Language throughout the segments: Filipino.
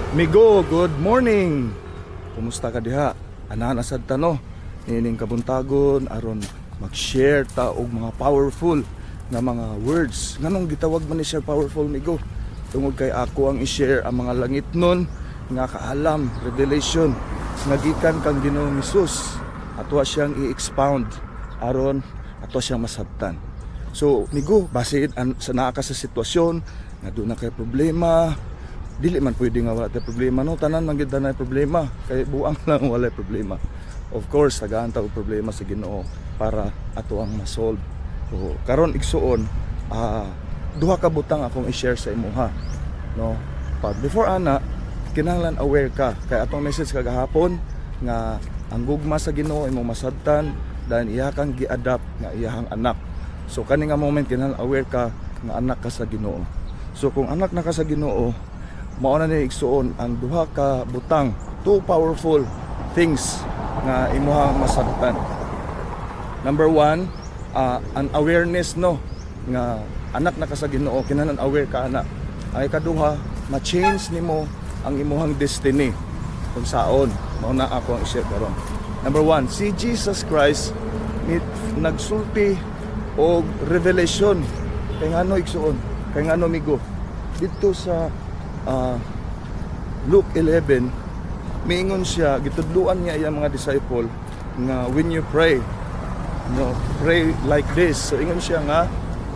Migo, good morning. Kumusta ka diha? Ana sad tano. Ining kabuntagon aron mag-share ta og mga powerful nga mga words. Nganong gitawag man ni share powerful, migo? Tungod kay ako ang i-share ang mga langit nun nga kaalam, revelation nga gikan kang Ginoong Hesus. Ato siyang i-expound aron ato siyang masabtan. So, migo, base sa naa ka sa sitwasyon nga doon na kay problema, dili man pwede nga wala tayo problema, no? Tanan man gid na problema, kay buang lang wala problema. Of course, tagaan ta og problema sa Ginoo para ato ang ma-solve. So, karon igsuon, duha ka butang akong i-share sa imuha, no? But before ana, kinahanglan aware ka kay atong message kagahapon nga ang gugma sa Ginoo imong masabtan dahil iya kang gi-adapt nga iyahang anak. So kani nga moment kinahanglan aware ka nga anak ka sa Ginoo. So kung anak na ka sa Ginoo, mao na ni igsuon ang duha ka butang, two powerful things nga imuha masabtan. Number one, an awareness, no, nga anak na ka sa Ginoo, kinahanglan aware ka ana. Ang ikaduha, ma-change nimo ang imuhang destiny kung saon. Mao na ako ang i-share karon. Number one, si Jesus Christ nagsulti og revelation kay ngano igsuon, kay ngano migo dito sa Luke 11, miingon siya, gitudluan niya iyang mga disciple nga when you pray, pray like this. So ingon siya nga,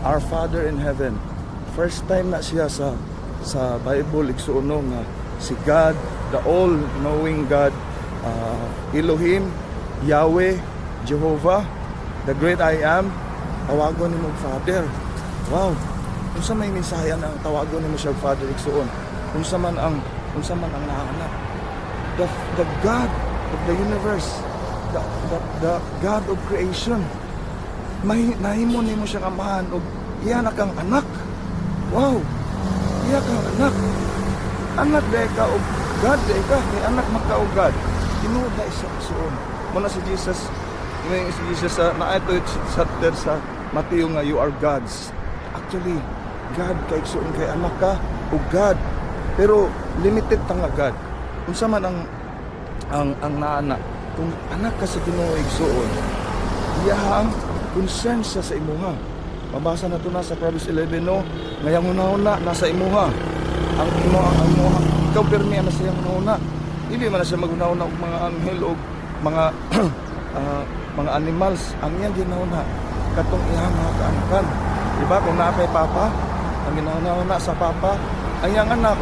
Our Father in Heaven. First time na siya sa Bible igsuon nga si God, the all-knowing God, Elohim, Yahweh, Jehovah, the great I am, tawagon ni mong Father. Wow! Kung sa may mensahe na tawagon ni mo siya Father igsuon, kung sa man ang naanak, the God of the universe, the God of creation, nahimo ni mo siyang amahan og iya na kang anak. Wow! Iya kang anak dahil ka og God, dahil ka may anak maka og God. Tinuod na isa igsuon. Muna si Jesus, na ito chapter sa Mateo nga, you are gods. Actually, God kay igsuon kay anak ka o God, pero limited ta nga God. Kung sa man ang naanak, kung anak ka sa Ginoo igsuon, iyahang concern siya sa imuha. Mabasa na to na sa Proverbs 11, no, ngayang una nasa imuha ang imuha, ikaw permi na siya una. Hindi man na siya maghuna-una og mga anghel o mga mga animals. Ang iyang ginahuna katong iyang mga kaanakan. Diba? Kung napay papa, ang ginahuna sa papa, ang iyang anak,